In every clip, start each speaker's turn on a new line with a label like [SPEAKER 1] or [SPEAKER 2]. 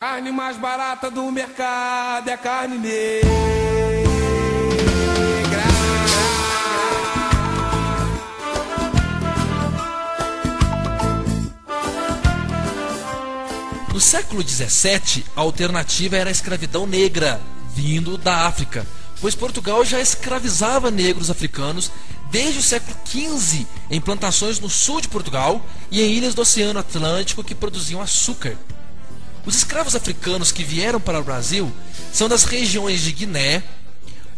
[SPEAKER 1] Carne mais barata do mercado é carne negra.
[SPEAKER 2] No século XVII, a alternativa era a escravidão negra, vindo da África, pois Portugal já escravizava negros africanos desde o século XV em plantações no sul de Portugal e em ilhas do Oceano Atlântico que produziam açúcar. Os escravos africanos que vieram para o Brasil são das regiões de Guiné,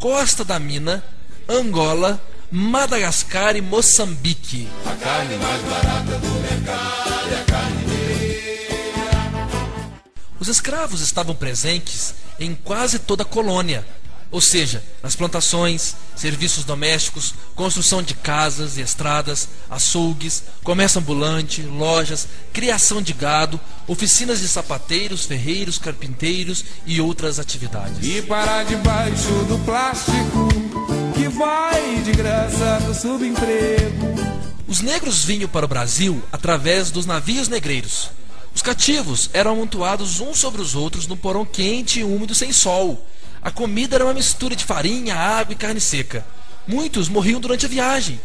[SPEAKER 2] Costa da Mina, Angola, Madagascar e Moçambique.
[SPEAKER 1] A carne mais barata do mercado é a carne negra.
[SPEAKER 2] Os escravos estavam presentes em quase toda a colônia, ou seja, nas plantações, serviços domésticos, construção de casas e estradas, açougues, comércio ambulante, lojas, criação de gado, oficinas de sapateiros, ferreiros, carpinteiros e outras atividades.
[SPEAKER 1] E para debaixo do plástico que vai de graça do subemprego.
[SPEAKER 2] Os negros vinham para o Brasil através dos navios negreiros. Os cativos eram amontoados uns sobre os outros num porão quente e úmido sem sol. A comida era uma mistura de farinha, água e carne seca. Muitos morriam durante a viagem.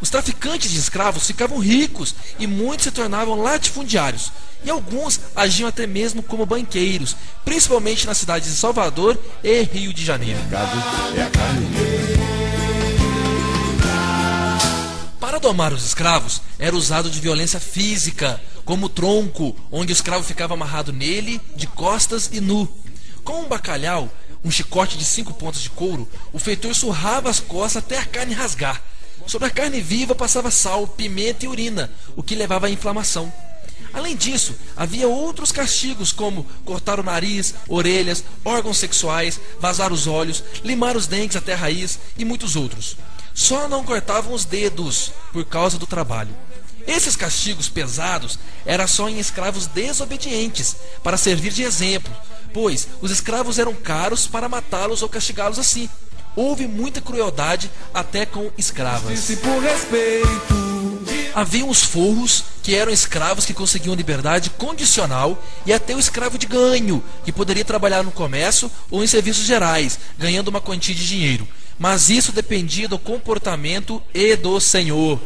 [SPEAKER 2] Os traficantes de escravos ficavam ricos e muitos se tornavam latifundiários. E alguns agiam até mesmo como banqueiros, principalmente nas cidades de Salvador e Rio de Janeiro. Para domar os escravos, era usado de violência física, como o tronco, onde o escravo ficava amarrado nele, de costas e nu. Com um bacalhau, um chicote de 5 pontas de couro, o feitor surrava as costas até a carne rasgar. Sobre a carne viva passava sal, pimenta e urina, o que levava à inflamação. Além disso, havia outros castigos como cortar o nariz, orelhas, órgãos sexuais, vazar os olhos, limar os dentes até a raiz e muitos outros. Só não cortavam os dedos por causa do trabalho. Esses castigos pesados eram só em escravos desobedientes, para servir de exemplo, pois os escravos eram caros para matá-los ou castigá-los assim. Houve muita crueldade até com escravas. Havia os forros, que eram escravos que conseguiam liberdade condicional, e até o escravo de ganho, que poderia trabalhar no comércio ou em serviços gerais, ganhando uma quantia de dinheiro. Mas isso dependia do comportamento e do senhor.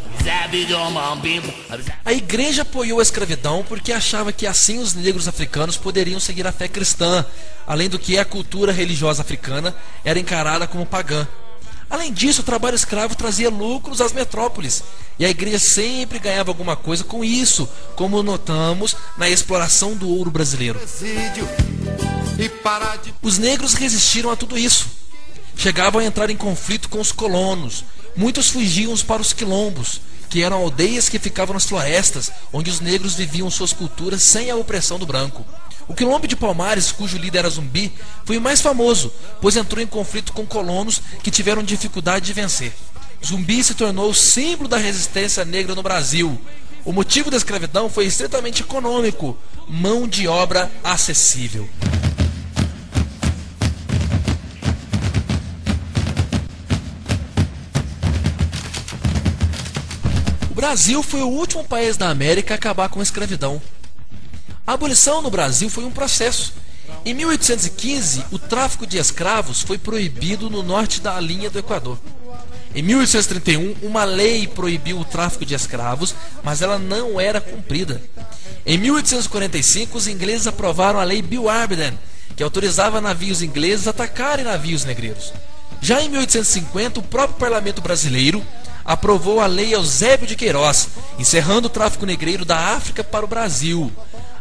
[SPEAKER 2] A igreja apoiou a escravidão porque achava que assim os negros africanos poderiam seguir a fé cristã, além do que a cultura religiosa africana era encarada como pagã. Além disso, o trabalho escravo trazia lucros às metrópoles, e a igreja sempre ganhava alguma coisa com isso, como notamos na exploração do ouro brasileiro. Os negros resistiram a tudo isso. Chegavam a entrar em conflito com os colonos. Muitos fugiam para os quilombos, que eram aldeias que ficavam nas florestas, onde os negros viviam suas culturas sem a opressão do branco. O quilombo de Palmares, cujo líder era Zumbi, foi o mais famoso, pois entrou em conflito com colonos que tiveram dificuldade de vencer. Zumbi se tornou o símbolo da resistência negra no Brasil. O motivo da escravidão foi estritamente econômico, mão de obra acessível. O Brasil foi o último país da América a acabar com a escravidão. A abolição no Brasil foi um processo. Em 1815, o tráfico de escravos foi proibido no norte da linha do Equador. Em 1831, uma lei proibiu o tráfico de escravos, mas ela não era cumprida. Em 1845, os ingleses aprovaram a Lei Bill-Arbedan, que autorizava navios ingleses a atacarem navios negreiros. Já em 1850, o próprio parlamento brasileiro aprovou a Lei Eusébio de Queiroz, encerrando o tráfico negreiro da África para o Brasil.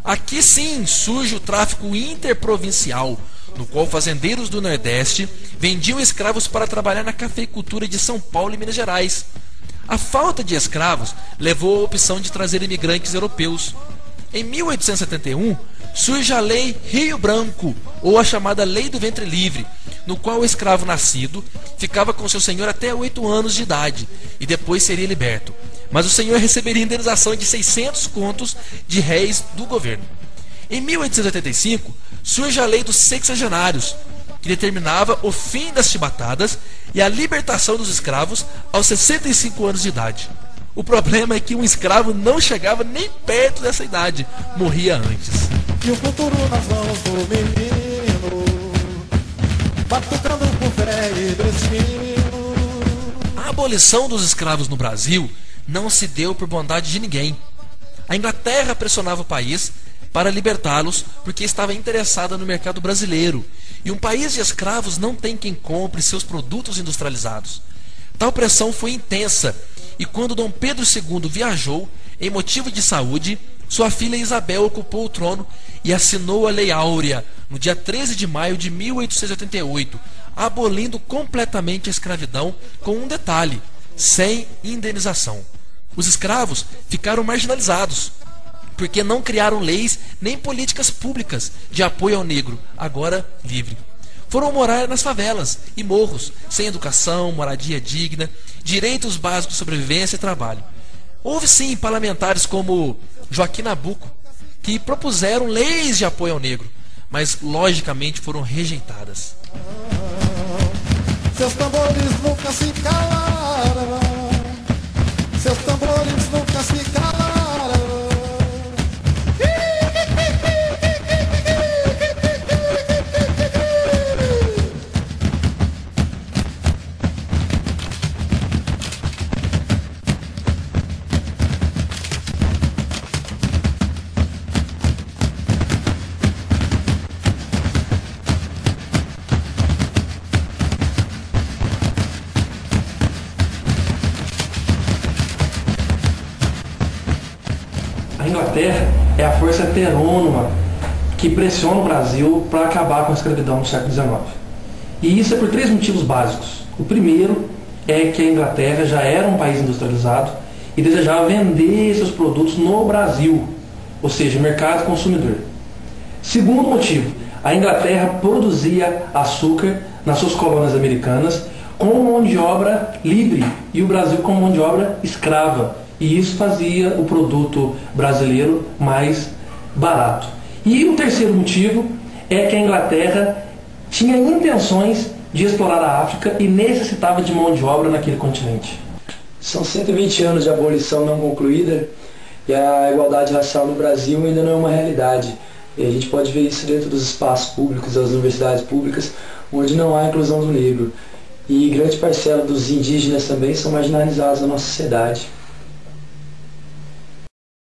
[SPEAKER 2] Aqui sim surge o tráfico interprovincial, no qual fazendeiros do Nordeste vendiam escravos para trabalhar na cafeicultura de São Paulo e Minas Gerais. A falta de escravos levou à opção de trazer imigrantes europeus. Em 1871, surge a Lei Rio Branco, ou a chamada Lei do Ventre Livre, no qual o escravo nascido ficava com seu senhor até 8 anos de idade e depois seria liberto. Mas o senhor receberia indenização de 600 contos de réis do governo. Em 1885, surge a Lei dos Sexagenários, que determinava o fim das chibatadas e a libertação dos escravos aos 65 anos de idade. O problema é que um escravo não chegava nem perto dessa idade, morria antes.
[SPEAKER 1] e o futuro nas mãos do menino, batucando por fé e destino.
[SPEAKER 2] A abolição dos escravos no Brasil não se deu por bondade de ninguém. A Inglaterra pressionava o país para libertá-los porque estava interessada no mercado brasileiro, e um país de escravos não tem quem compre seus produtos industrializados. Tal pressão foi intensa, e quando Dom Pedro II viajou em motivo de saúde, sua filha Isabel ocupou o trono e assinou a Lei Áurea no dia 13 de maio de 1888, abolindo completamente a escravidão, com um detalhe: sem indenização. Os escravos ficaram marginalizados, porque não criaram leis nem políticas públicas de apoio ao negro, agora livre. Foram morar nas favelas e morros, sem educação, moradia digna, direitos básicos de sobrevivência e trabalho. Houve sim parlamentares como Joaquim Nabuco, que propuseram leis de apoio ao negro, mas logicamente foram rejeitadas.
[SPEAKER 1] Seus tambores nunca se calaram, seus tambores nunca se calaram.
[SPEAKER 3] A Inglaterra é a força heterônoma que pressiona o Brasil para acabar com a escravidão no século XIX. E isso é por três motivos básicos. O primeiro é que a Inglaterra já era um país industrializado e desejava vender seus produtos no Brasil, ou seja, mercado consumidor. Segundo motivo, a Inglaterra produzia açúcar nas suas colônias americanas com mão de obra livre e o Brasil com mão de obra escrava. E isso fazia o produto brasileiro mais barato. E o terceiro motivo é que a Inglaterra tinha intenções de explorar a África e necessitava de mão de obra naquele continente.
[SPEAKER 4] São 120 anos de abolição não concluída e a igualdade racial no Brasil ainda não é uma realidade. E a gente pode ver isso dentro dos espaços públicos, das universidades públicas, onde não há inclusão do negro. E grande parcela dos indígenas também são marginalizados na nossa sociedade.